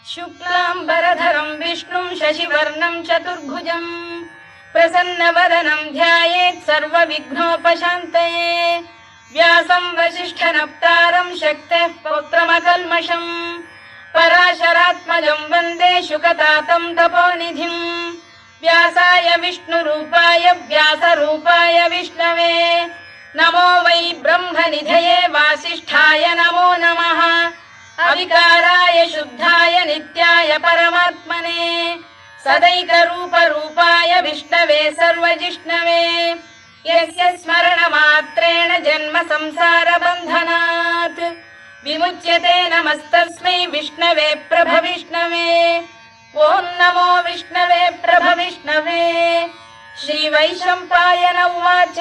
शुक्लाम्बरधरं विष्णुं शशिवर्णं चतुर्भुजं प्रसन्नवदनं ध्यायेत् सर्वविघ्नोपशान्तये व्यासं वसिष्ठनप्तारं शक्तेः पौत्रमकल्मषम् पराशरात्मजं वन्दे शुकतातं तपोनिधिम् व्यासाय विष्णुरूपाय व्यासरूपाय विष्णवे नमो वै ब्रह्मनिधये वासिष्ठाय नमो नमः अविकाराय शुद्धाय नित्याय परमात्मने सदैकरूपरूपाय विष्णवे सर्वजिष्णवे यस्य स्मरणमात्रेण जन्म संसारबन्धनात् विमुच्यते नमस्तस्मै विष्णवे प्रभविष्णवे ॐ नमो विष्णवे प्रभविष्णवे। श्रीवैशम्पायन उवाच